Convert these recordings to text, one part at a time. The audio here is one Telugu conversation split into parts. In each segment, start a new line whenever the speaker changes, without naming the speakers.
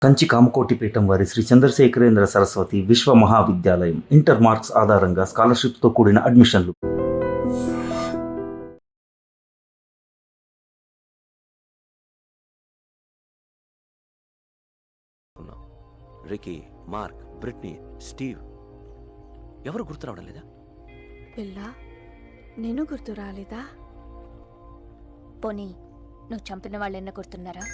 కంచి కామకోటి పీఠం వారి శ్రీ చంద్రశేఖరేంద్ర సరస్వతి విశ్వ మహావిద్యాలయం ఇంటర్ మార్క్స్ ఆధారంగా స్కాలర్షిప్తో కూడిన అడ్మిషన్లు.
రికీ, మార్క్, బ్రిట్నీ, స్టీవ్ ఎవరు గుర్తు రావడం లేదా?
పిల్ల నేను గుర్తు రాలేదా?
పోనీ నువ్వు చంపిన వాళ్ళెన్న గుర్తున్నారా?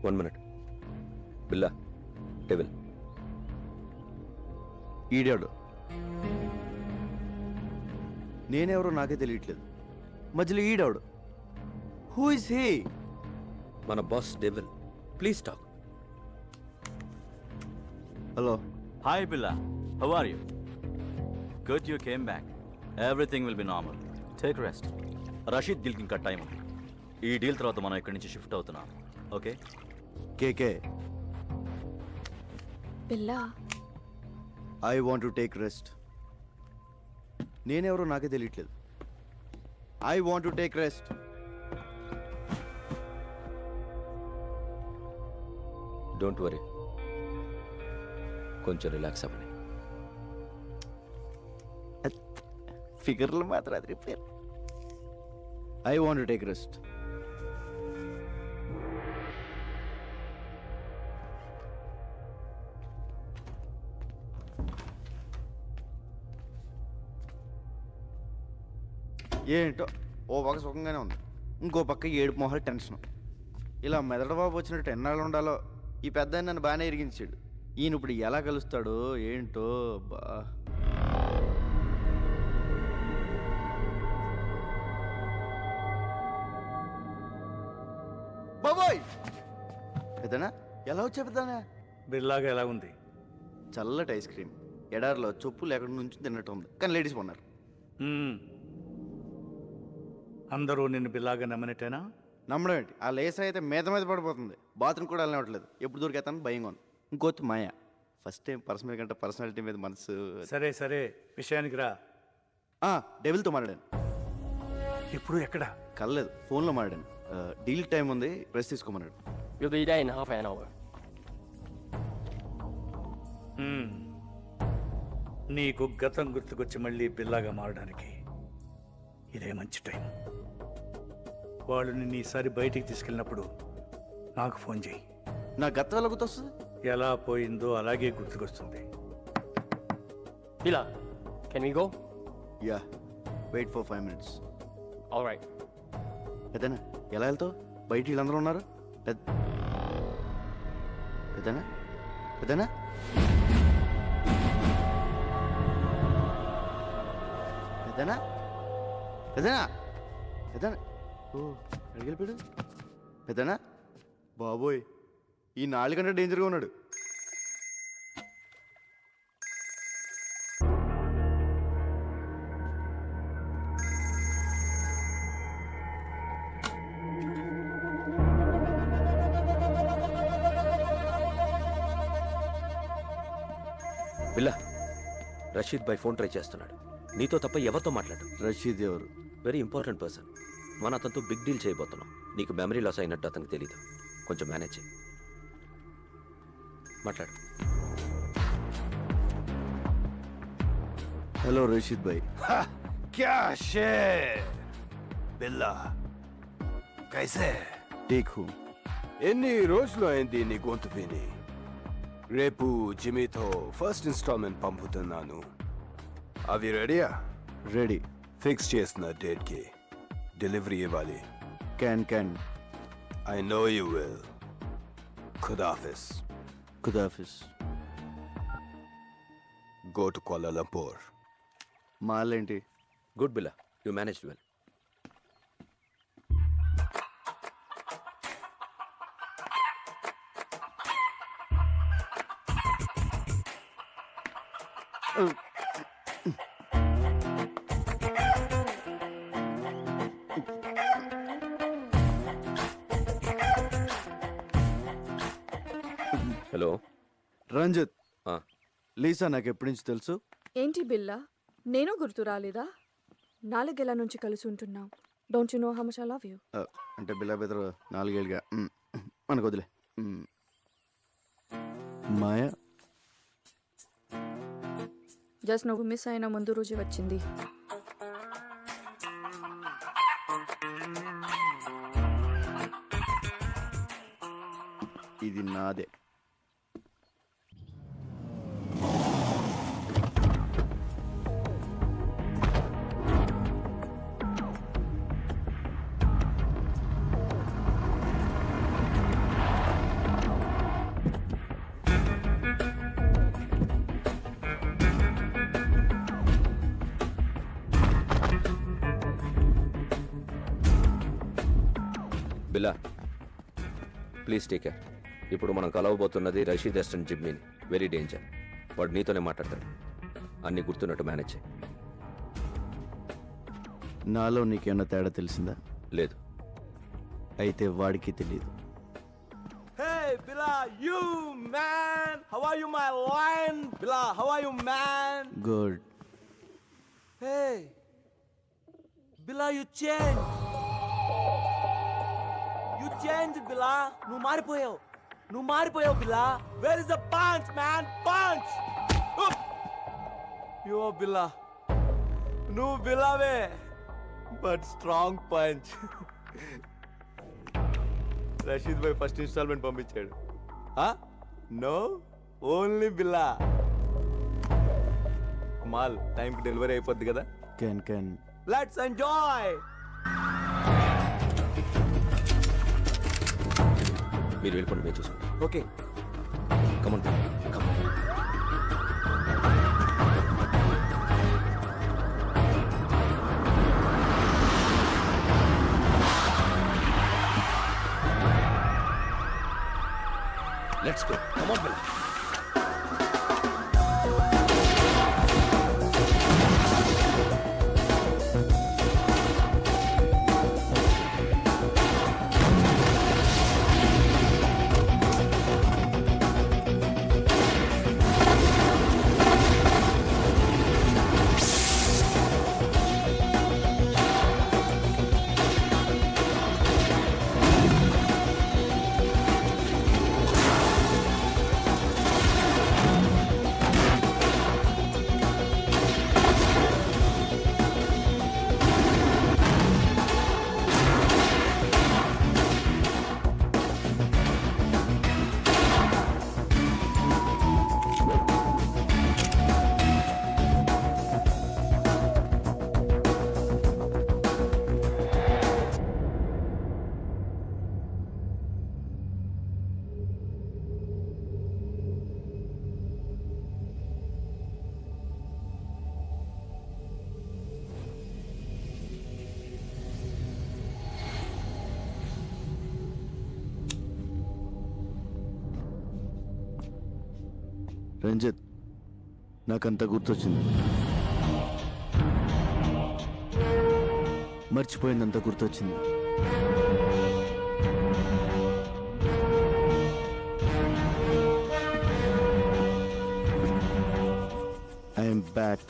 1 minute. బిల్లా, డెవిల్.
ఈడాడు. నేనెవరో నాకే తెలియట్లేదు. మధ్యలో ఈడాడు. Who is he?
మన boss devil. Please talk.
Hello.
Hi Billa, how are you? Good you came back. Everything will be normal. Take rest. Rashid డీల్కి ఇంకా టైం ఉంది. ఈ డీల్ తర్వాత మనం ఇక్కడి నుంచి షిఫ్ట్ అవుతున్నాం. ఓకే?
కేకే.
పిల్ల
I want to take rest. నేనెవరో నాకే తెలియట్లేదు. I want to take rest.
Don't worry, కొంచెం రిలాక్స్ అవ్వండి.
ఫిగర్లు మాత్రం అది repair. I want to take rest. ఏంటో ఓ పక్క సుఖంగానే ఉంది, ఇంకో పక్క ఏడుపు మొహాలు టెన్షన్. ఇలా మెదడు బాబు వచ్చినట్టు ఎన్నాళ్ళు ఉండాలో. ఈ పెద్ద ఆయన నన్ను బాగానే ఇరిగించాడు. ఈయన ఇప్పుడు ఎలా కలుస్తాడో ఏంటో. బా బాబోయ్, పెద్దనా ఎలా వచ్చా పెద్దనా?
బిర్లాగా ఎలా ఉంది?
చల్లటి ఐస్ క్రీమ్ ఎడారిలో చొప్పులు ఎక్కడి నుంచి తిన్నట్టు ఉంది, కానీ లేడీస్ కొన్నారు.
అందరూ నిన్ను బిల్లాగా నమ్మనట్టేనా?
నమ్మడం ఏంటి, ఆ లేసర్ అయితే మీద పడిపోతుంది. బాత్రూమ్ కూడా వెళ్ళనివ్వట్లేదు. ఎప్పుడు దొరికేస్తాను భయంగా ఉంది. ఇంకోటి మాయ, ఫస్ట్ టైం పర్సనల్ కంటే పర్సనాలిటీ మీద మనసు.
సరే సరే, విషయానికి రా.
డెవిల్తో మాట్లాడాను.
ఇప్పుడు ఎక్కడ?
కలలేదు, ఫోన్లో మాట్లాడాను. డీల్ టైం ఉంది, press తీసుకోమన్నాడు.
You'll be there in half an hour.
నీకు గతం గుర్తుకొచ్చి మళ్ళీ బిల్లాగా మారడానికి ఇదే మంచి టైం. వాళ్ళు నిన్ను ఈసారి బయటికి తీసుకెళ్ళినప్పుడు నాకు ఫోన్ చేయి.
నా గతం ఎలా గుర్తొస్తుంది?
ఎలా పోయిందో అలాగే గుర్తుకొస్తుంది.
Billa, can we go?
Yeah, wait for 5 minutes.
All right.
పెద్దనా ఎలా వెళ్తావు? బయట వీళ్ళందరూ ఉన్నారు. పెద్దనా పెద్దనా పెద్దనా పెద్దనా పెద్దనా ఓ అడిగిపోయాడు. పెద్దనా బాబోయ్, ఈ నాలుగు కంటే డేంజర్గా ఉన్నాడు.
బిల్లా, రషీద్ బై ఫోన్ ట్రై చేస్తున్నాడు. నీతో తప్ప ఎవరితో మాట్లాడు?
రషీద్ ఎవరు?
Very important person. మన అతనితో బిగ్ డీల్ చేయబోతున్నాం. నీకు మెమరీ లాస్ అయినట్టు అతనికి తెలీదు. కొంచెం మేనేజ్ చేయి. మాట్లాడు.
హలో రషీద్ భాయ్.
క్యా షేర్ బిల్లా, కైసే?
Take who.
ఎన్ని రోజులు అయింది నీ గొంతు విని? రేపు జిమీతో ఫస్ట్ ఇన్స్టాల్మెంట్ పంపుతున్నాను. అవి రెడీయా?
రెడీ.
ఫిక్స్ చేసిన డేట్కి డెలివరీ ఇవ్వాలి.
Can.
I know you will. ఖుదాఫిస్.
ఖుదాఫిస్.
Go to Kuala Lumpur.
మాలేంటి?
Good Billa, you manage well. Hello
Ranjith. Lisa నాకు ఎప్పటి నుంచి తెలుసు.
ఏంటి బిల్ల, నేను గుర్తు రాలేదా? 4 ఏళ్ల నుంచి కలిసి ఉంటున్నాం. Don't you know how much I love you?
అంటే బిల్లా బెదరు 4 ఏళ్ళుగా. మనకు వదిలే. మాయ
జస్ట్ నువ్వు మిస్ అయిన ముందు రోజు వచ్చింది.
ఇది నాదే.
బిల్లా ప్లీజ్ టేక్ కేర్. ఇప్పుడు మనం కలవబోతున్నది రషీద్ అసిస్టెంట్ జిమ్మీని. Very danger. వాడు నీతోనే మాట్లాడతాడు. అన్నీ గుర్తున్నట్టు మేనేజ్ చేయి.
నాలో నీకేమన్నా తేడా తెలిసిందా?
లేదు.
అయితే వాడికి తెలియదు.
Hey, Bila, you man! How are you, my lion? Bila, how are you, man?
Good.
Hey, Bila, you changed. You changed, Bila. నువ్వు మారిపోయావు, Bila. Where is the punch, man? Punch! You are Bila. నువ్వు Bilaవే, but strong punch. రషీద్ భాయ్ ఫస్ట్ ఇన్స్టాల్మెంట్ పంపించాడు. No, only Billa. మాల్ టైంకి డెలివరీ అయిపోద్ది కదా.
Can
let's enjoy.
మీరు వెళ్ళిపోండి, మేము చూసాం.
Okay,
come on come on. Let's go. Come on, Bill.
Ranjith, నాకంతా గుర్తొచ్చింది. మర్చిపోయిందంతా గుర్తొచ్చింది. I'm back.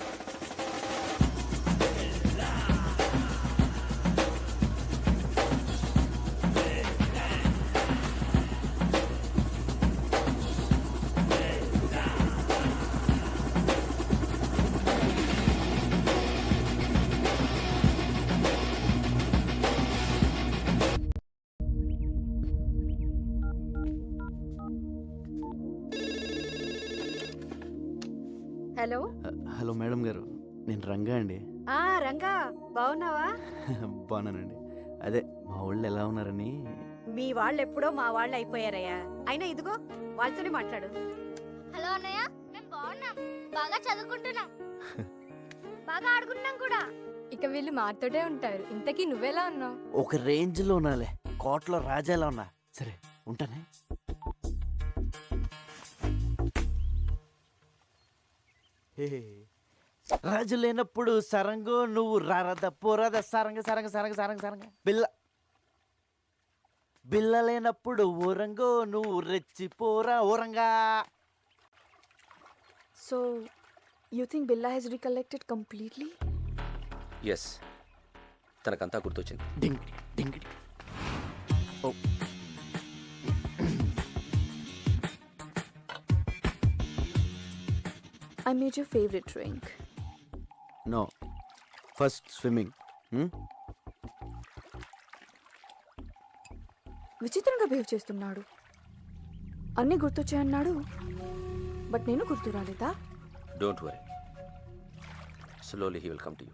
Hello.
Hello madam గారు, నేను రంగా అండి.
రంగా, బాగున్నావా?
బాగున్నానండి. అదే మా వాళ్ళు ఎలా ఉన్నారని.
మీ వాళ్ళు ఎప్పుడో మా వాళ్ళు అయిపోయారయ్యా. అయినా ఇదిగో వాళ్ళతోనే మాట్లాడు.
హలో అన్నయ్య, మేము బాగున్నాం, బాగా చదువుకుంటున్నాం, బాగా ఆడుకుంటున్నాం కూడా.
ఇక వీళ్ళు మాతోటే ఉంటారు. ఇంతకీ నువ్వెలా ఉన్నావు?
ఒక రేంజ్ లో ఉన్నాలే, కోట్లో రాజాలా ఉన్నా. సరే ఉంటానే. రాజు లేనప్పుడు సరంగు, నువ్వు రారద పోరాద సరంగ సరంగ సరంగ సరంగ సరంగ. బిల్ల లేనప్పుడు ఊరంగో, నువ్వు రెచ్చిపోరా ఊరంగా.
So you think Billa he's recollected completely?
Yes, తనకంతా గుర్తొచ్చింది.
డింగిడి డింగిడి. Oh
I made your favorite drink.
No first swimming.
విచిత్రంగా బిహేవ్ చేస్తున్నాడు. అన్నీ గుర్తొచ్చాయన్నాడు, బట్ నేను గుర్తు రాలేదా?
Don't worry, slowly he will come to you.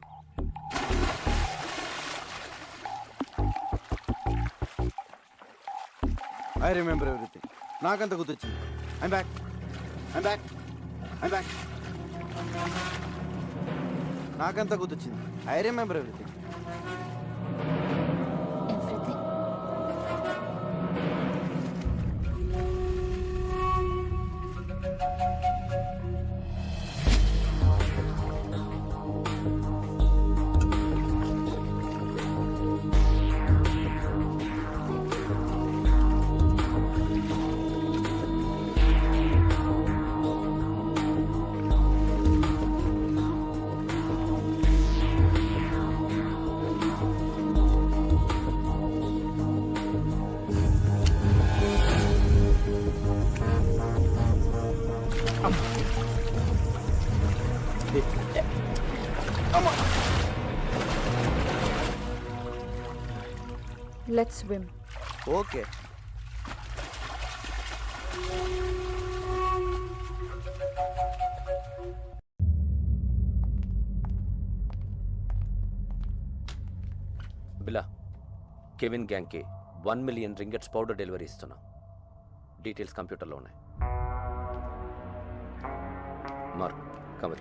I remember everything. నాకంత గుర్తొచ్చింది. I'm back. నాకంత గుర్తొచ్చింది. I remember everything.
Everything.
Let's swim.
Okay.
Billa, Kevin గ్యాంగ్కి 1 మిలియన్ రింగెట్స్ పౌడర్ డెలివరీ ఇస్తున్నాం. డీటెయిల్స్ కంప్యూటర్లో ఉన్నాయి. Mark, come.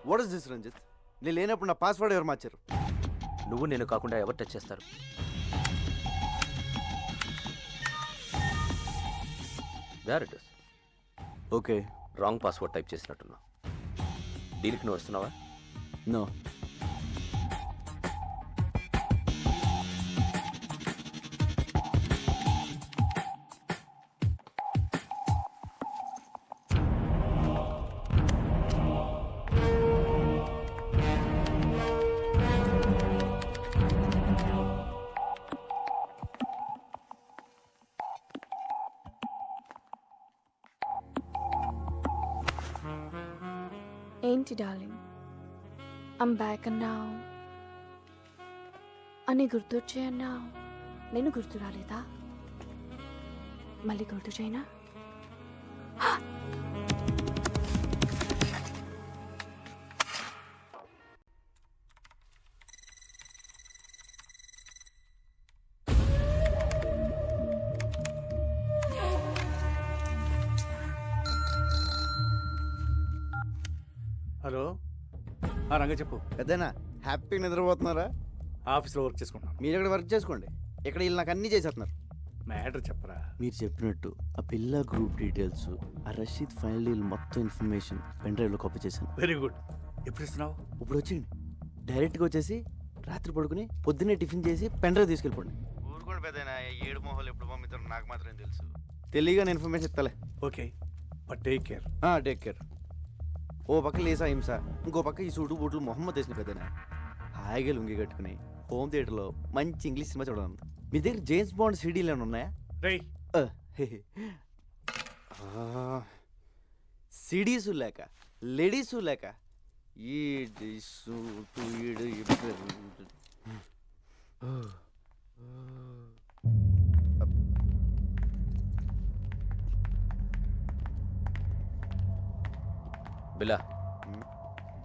What is this Ranjith? నేను లేనప్పుడు నా పాస్వర్డ్ ఎవరు మార్చారు?
నువ్వు నేను కాకుండా ఎవరు టచ్ చేస్తారు? Where it is.
Okay.
Wrong password type చేసినట్టున్నా. డీల్కి నువ్వు వస్తున్నావా?
నో.
ఏంటి డార్లింగ్, ఐమ్ బ్యాక్ అన్నావు, అని గుర్తొచ్చాయన్నావు, నేను గుర్తు రాలేదా? మళ్ళీ గుర్తు చేయనా?
హలో, రంగ చెప్పు.
పెద్దనా హ్యాపీగా నిద్రపోతున్నారా?
ఆఫీస్లో వర్క్ చేసుకుంటున్నాను.
మీరు ఇక్కడ వర్క్ చేసుకోండి, ఇక్కడ వీళ్ళు నాకు అన్నీ చేసేస్తున్నారు.
మ్యాటర్ చెప్పరా.
మీరు చెప్పినట్టు ఆ పిల్ల గ్రూప్ డీటెయిల్స్, ఆ రషీద్ ఫైనల్ డీల్ మొత్తం ఇన్ఫర్మేషన్ పెన్ డ్రైవ్లో కాపీ చేశాను.
Very good. ఎప్పుడు ఇస్తున్నావు?
ఇప్పుడు వచ్చింది. డైరెక్ట్గా వచ్చేసి రాత్రి పడుకుని పొద్దున్నే టిఫిన్ చేసి పెన్ డ్రైవ్ తీసుకెళ్ళిపోండి. ఊరుకోండి పెద్దనా, 7 మొహాలు ఎప్పుడు పంపిస్తారో నాకు మాత్రం తెలుసు. తెలియగానే ఇన్ఫర్మేషన్ ఇస్తలే.
Okay, but take care.
Take care. ఓ పక్క లేసా హింస, ఇంకో పక్క ఈ సూటు బూట్లు మొహమ్మద్ వేసిన పెద్దనా హాయిగా లుంగి కట్టుకుని హోమ్ థియేటర్లో మంచి ఇంగ్లీష్ సినిమా చూడాలి. మీ దగ్గర జేమ్స్ బాండ్ సీడీలు ఏమైనా ఉన్నాయా?
రేయ్,
సిడీసు లేక లేడీసు లేక ఈ
బిలా,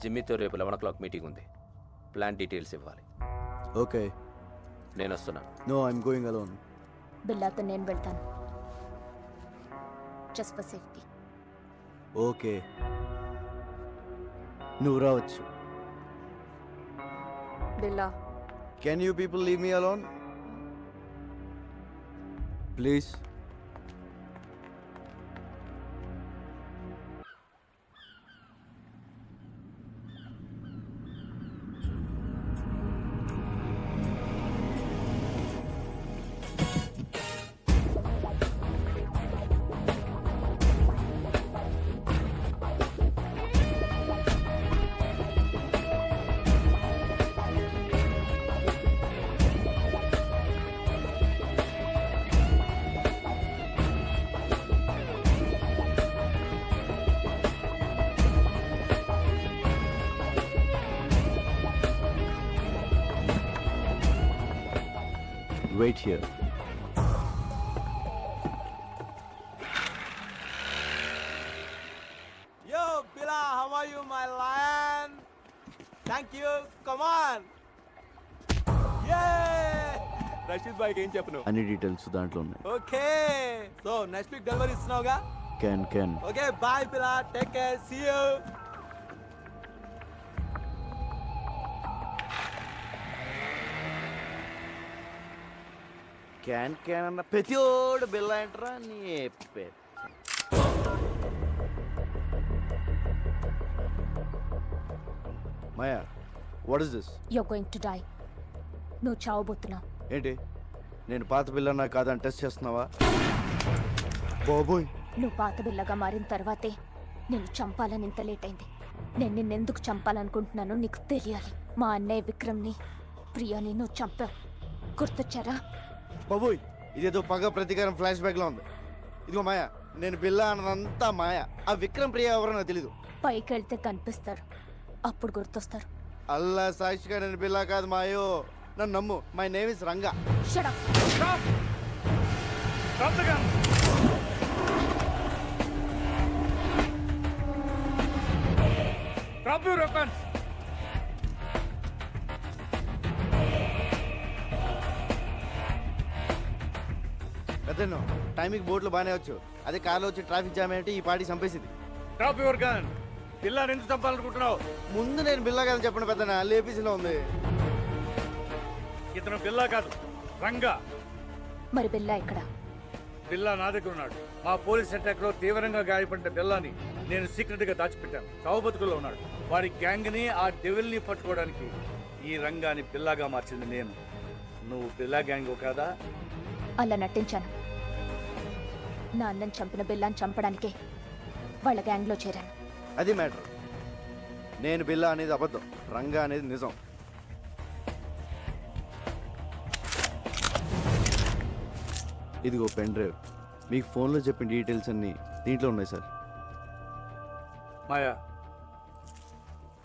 జిమ్మీతో రేపు 11 o'clock మీటింగ్ ఉంది. ప్లాన్ డీటెయిల్స్ ఇవ్వాలి.
ఓకే.
నేను వస్తున్నాను.
No, I'm going alone.
బిల్లాతో నేను వెళ్తాను, జస్ట్ ఫర్ సేఫ్టీ.
ఓకే, నువ్వు రావచ్చు.
Billa,
can you people leave me alone please? Wait here.
Yo, Bila, how are you, my lion? Thank you. Come on. Yeah. Rashid బాయ్కి ఏం చెప్పను?
అన్ని డీటెయిల్స్ దాంట్లో ఉన్నాయి.
Okay. So next week delivery ఇస్తున్నావుగా?
Can
okay, bye Billa. Take care. See you.
Can అన్న ప్రతిోడు బిల్ల ఏంట్రా నీ మాయా, what is this?
You're going to die. నువ్వు చావబోతున్నావు.
ఏంటి, నేను పాత బిల్లన్నా కాదని టెస్ట్ చేస్తున్నావా? బాబోయ్,
నువ్వు పాత బిల్లగా మారిన తర్వాతే నేను చంపాలని ఇంత లేట్ అయింది. నేను నిన్నెందుకు చంపాలనుకుంటున్నానో నీకు తెలియాలి. మా అన్నయ్య విక్రమ్ని, ప్రియాని నువ్వు చంపావు. గుర్తొచ్చారా?
బాబోయ్, ఇదేదో పగ ప్రతీకారం ఫ్లాష్ బ్యాక్ లో ఉంది. ఇదిగో మాయా, నేను బిల్లా అన్నదంతా మాయా. ఆ విక్రమ్ ప్రియ ఎవరో నాకు తెలీదు.
పైకి వెళ్తే కనిపిస్తారు, అప్పుడు గుర్తొస్తారు.
అల్లా సాక్షిగా నేను బిల్లా కాదు మాయో, నన్ను నమ్ము. My name is Ranga.
Shut up.
Drop the gun. Drop your weapons.
పెద్దను టైంకి బోట్లో బాగానే వచ్చు, అదే కార్లో వచ్చి ట్రాఫిక్ జామ్ ఏంటి ఈ పార్టీ చంపేసింది.
Drop your gun. పిల్లని ఎందుకు చంపాలనుకుంటున్నావు?
ముందు నేను బిల్లా కాదని చెప్పండి పెద్దనా, లేపీసీలో ఉంది.
ఇతను బిల్లా కాదు, రంగా.
మరి బిల్లా ఇక్కడ?
బిల్లా నా దగ్గర ఉన్నాడు. మా పోలీస్ అటాక్ లో తీవ్రంగా గాయపడిన బిల్లాని నేను సీక్రెట్ గా దాచిపెట్టాను. చావు బతుకుల్లో ఉన్నాడు. వారి గ్యాంగ్ ని, ఆ డెవిల్ ని పట్టుకోవడానికి ఈ రంగాని బిల్లాగా మార్చింది నేను. నువ్వు బిల్లా గ్యాంగ్ కాదా?
అలా నటించాను. నా అన్నని చంపిన బిల్లాని చంపడానికే వాళ్ళ గ్యాంగ్లో చేరాను.
అది మ్యాటర్. నేను బిల్లా అనేది అబద్ధం, రంగా అనేది నిజం. ఇదిగో పెన్ డ్రైవ్, మీకు ఫోన్లో చెప్పిన డీటెయిల్స్ అన్నీ దీంట్లో ఉన్నాయి సార్.
మాయా,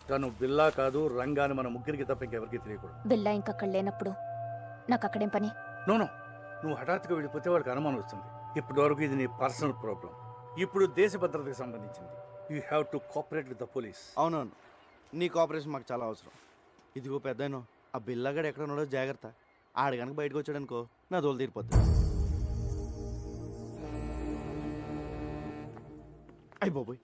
తను బిల్లా కాదు, రంగాని మన ముగ్గురికి తప్ప ఇంకెవరికి తెలియకూడదు.
బిల్లా ఇంకక్కడ లేనప్పుడు నాకు అక్కడేం పని?
నోనో, నువ్వు హఠాత్తుగా వెళ్ళిపోతే వాడికి అనుమానం వస్తుంది. ఇప్పటి వరకు ఇది నీ పర్సనల్ ప్రాబ్లం. ఇప్పుడు దేశ భద్రతకు సంబంధించింది. You have to cooperate with the police.
అవునవును, నీ కోఆపరేషన్ మాకు చాలా అవసరం. ఇదిగో పెద్దను, ఆ బిల్లాగాడు ఎక్కడ ఉన్నాడో జాగ్రత్త. ఆడ కనుక బయటకు వచ్చాడనుకో నా దోలు తీరిపోతుంది. అయ్యి బాబోయ్,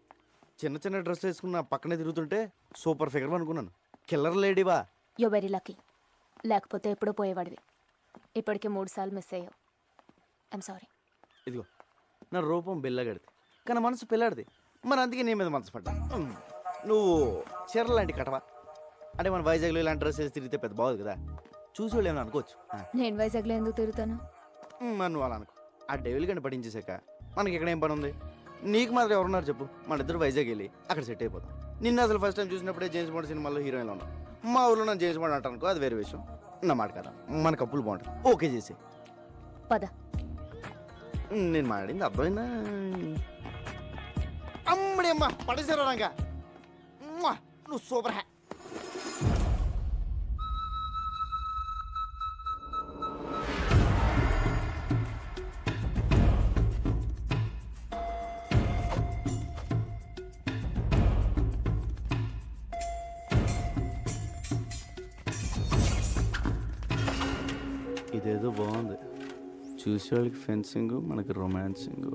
చిన్న చిన్న డ్రెస్ వేసుకున్న పక్కనే తిరుగుతుంటే సూపర్ ఫిగర్ అనుకున్నాను. కిల్లర్ లేడీవా?
యో వెరీ లక్కీ. లేకపోతే ఎప్పుడో పోయేవాడివి. ఇప్పటికే 3 సార్లు మిస్ అయ్యావు. I'm sorry.
ఇదిగో, నా రూపం బిల్లగాడిది కానీ మనసు పిల్లాడిది. మరి అందుకే నీ మీద మనసు పడ్డా. నువ్వు చీరలు లాంటి కటవా? అంటే మన వైజాగ్లో ఇలాంటి డ్రెస్ వేసి తిరిగితే పెద్ద బాగుంది కదా, చూసి వాళ్ళు ఏమైనా అనుకోవచ్చు.
నేను వైజాగ్లో ఎందుకు తిరుగుతాను?
మరి నువ్వు అలా అనుకో. ఆ డెవిల్ గంట పట్టించేసాక మనకి ఇక్కడ ఏం పని ఉంది? నీకు మాత్రం ఎవరున్నారు చెప్పు? మన ఇద్దరు వైజాగ్ వెళ్ళి అక్కడ సెట్ అయిపోతాం. నిన్న అసలు ఫస్ట్ టైం చూసినప్పుడే జేమ్స్ బాండ్ సినిమాలో హీరోయిన్లో ఉన్నాం. మా ఊళ్ళో నన్ను జేమ్స్ బాండ్ అంటానుకో, అది వేరే విషయం. నా మాట కదా, మన కప్పులు బాగుంటుంది. ఓకే చేసి
పద.
నేను మాట్లాడింది అర్థమైందా? అమ్మడి అమ్మ పడేసారా రంగా, నువ్వు సూపర్ హ్యా. ఇదేదో బాగుంది. చూసేవాళ్ళకి ఫెన్సింగ్, మనకి రొమాన్సింగ్.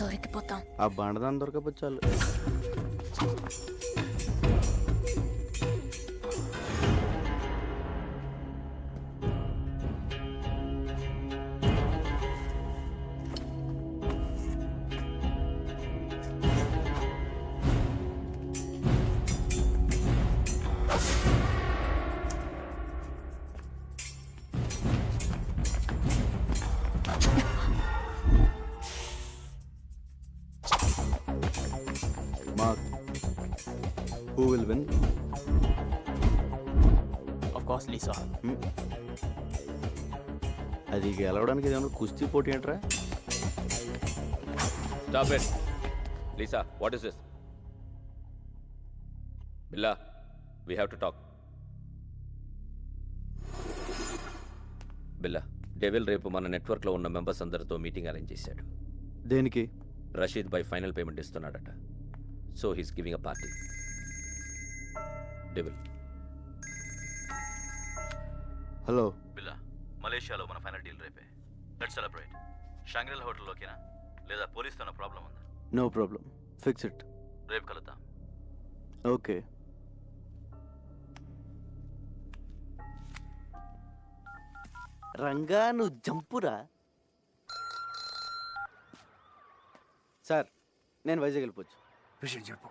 దొరికిపోతాం.
ఆ బండదాన్ని దొరకపోతే చాలు. Mark, who will win?
Of course, Lisa.
అది గెలవడానికి ఏదైనా కుస్తీ పోటీ ఏంట్రా?
Stop it. Lisa, what is this? Billa, we have to talk. Billa, devil రేపు మన నెట్వర్క్లో ఉన్న మెంబర్స్ అందరితో మీటింగ్ అరేంజ్ చేశాడు.
దేనికి?
రషీద్ బై ఫైనల్ పేమెంట్ ఇస్తున్నాడట. So he's giving a party. Devil.
Hello.
Billa, మలేషియాలో మన ఫైనల్ డీల్ రేపే. Let's celebrate. షాంగ్రిల్ హోటల్లోకేనా లేదా పోలీస్తో ప్రాబ్లం ఉందా?
No problem, fix it.
రేపు కలుద్దాం.
ఓకే. రంగా నువ్వు జంపురా. సార్, నేను వైజాగ్ వెళ్ళిపోవచ్చు.
విషయం చెప్పు.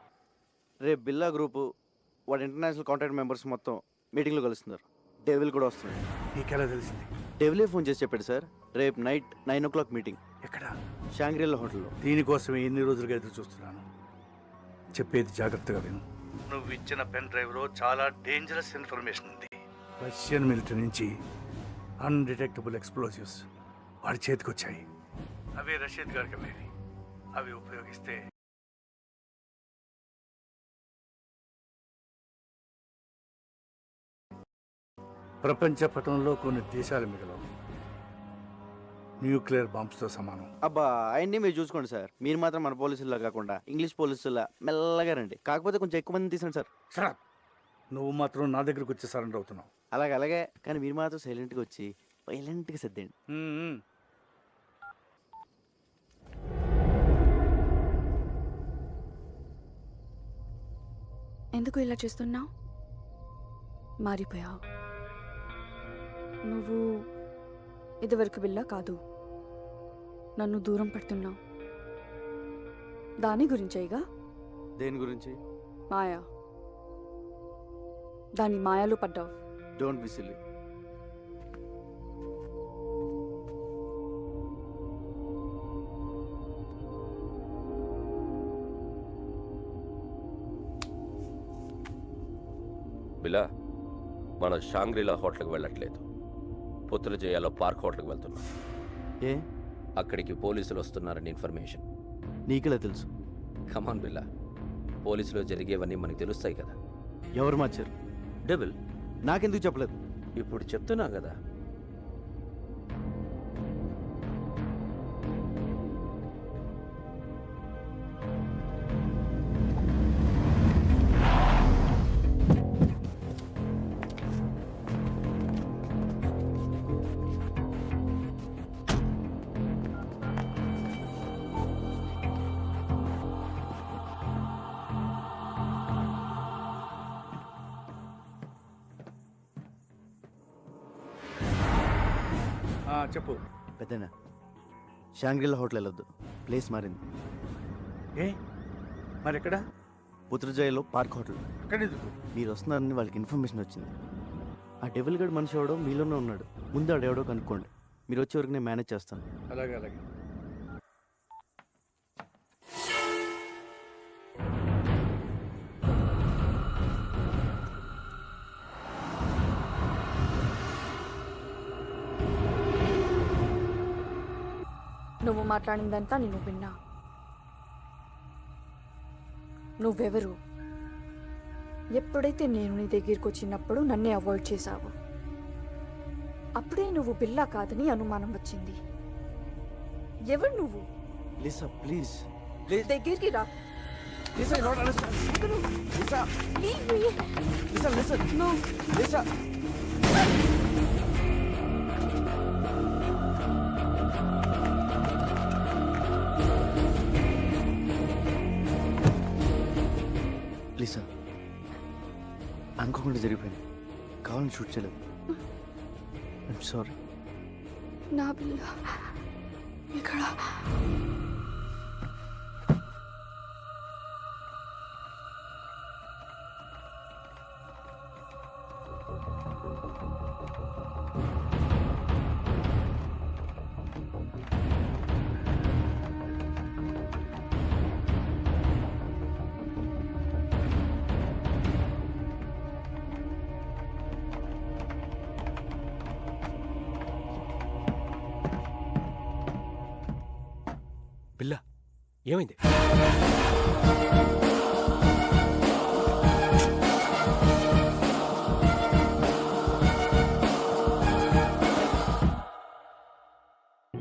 రేపు బిల్లా గ్రూపు వాడి ఇంటర్నేషనల్ కాంటాక్ట్ మెంబర్స్ మొత్తం మీటింగ్లో కలుస్తున్నారు. డెవిల్ కూడా వస్తున్నాడు.
నీకెలా తెలిసింది?
డెవిలే ఫోన్ చేసి చెప్పాడు సార్. రేపు నైట్ 9 o'clock మీటింగ్.
ఎక్కడ?
షాంగ్రిల్లా హోటల్లో.
దీనికోసమే ఎన్ని రోజులుగా ఎదురు చూస్తున్నాను. చెప్పేది జాగ్రత్తగా విను. నువ్వు ఇచ్చిన పెన్ డ్రైవ్లో చాలా డేంజరస్ ఇన్ఫర్మేషన్ ఉంది. రష్యన్ మిలిటరీ నుంచి అన్డిటెక్టబుల్ ఎక్స్ప్లోజివ్స్ వాడి చేతికి వచ్చాయి. అవి రషీద్ గారికి అమ్మేవి. అవి ఉపయోగిస్తే ప్రపంచ పటంలో కొన్ని దేశాలు మిగలవు. న్యూక్లియర్ బాంబ్స్తో సమానం.
అబ్బా, ఆయన్ని మీరు చూసుకోండి సార్. మీరు మాత్రం మన పోలీసుల్లా కాకుండా ఇంగ్లీష్ పోలీసుల్లా మెల్లగా రండి. కాకపోతే కొంచెం ఎక్కువ మంది తీసాను సార్.
సరే, నువ్వు మాత్రం నా దగ్గరకు వచ్చి సరెండర్ అవుతున్నావు.
అలాగే కానీ మీరు మాత్రం సైలెంట్గా వచ్చి వైలెంట్గా సర్దేయండి.
ఎందుకు ఇలా చేస్తున్నావు? మారిపోయావు. నువ్వు ఇదివరకు బిల్లా కాదు. నన్ను దూరం పడుతున్నావు. దాని గురించేగా?
దేని గురించి?
మాయా. దాని మాయలో పడ్డావు.
Don't be silly.
బిలా, మనం షాంగ్రిలా హోటల్కి వెళ్ళట్లేదు. పుత్రజయాలో పార్క్ హోటల్కి వెళ్తున్నాం.
ఏ?
అక్కడికి పోలీసులు వస్తున్నారని ఇన్ఫర్మేషన్.
నీకెలా తెలుసు?
కమాన్ బిల్లా, పోలీసులో జరిగేవన్నీ మనకు తెలుస్తాయి కదా.
ఎవరు మార్చారు?
డెవిల్.
నాకెందుకు చెప్పలేదు?
ఇప్పుడు చెప్తున్నా కదా.
చెప్పు.
పెద్దనా, షాంగ్రిల్లా హోటల్ వెళ్ళొద్దు. ప్లేస్ మారింది.
ఏ మరి ఎక్కడ?
పుత్రజయలో పార్క్ హోటల్.
అక్కడ ఎందుకు?
మీరు వస్తున్నారని వాళ్ళకి ఇన్ఫర్మేషన్ వచ్చింది. ఆ డెవిల్ గడ్ మనిషి ఎవడో మీలోనే ఉన్నాడు. ముందు ఆడెవడో కనుక్కోండి. మీరు వచ్చే వరకు నేను మేనేజ్ చేస్తాను.
అలాగే.
నువ్వు మాట్లాడిందంతా నేను విన్నా. నువ్వెవరు? ఎప్పుడైతే నేను నీ దగ్గరికి వచ్చినప్పుడు నన్నే అవాయిడ్ చేశావు. అప్పుడే నువ్వు బిల్లా కాదని అనుమానం వచ్చింది. ఎవరు నువ్వు?
లిసా, ప్లీజ్
దగ్గరికి రా.
Lisa, you don't understand. Lisa,
Leave me.
Lisa, listen.
No.
Lisa. Lisa, అనుకోకుండా జరిగిపోయింది. కావాలని షూట్ చేయలేదు. I'm sorry.
నా బిల్లా ఇక్కడ.
బిల్లా, ఏమైంది?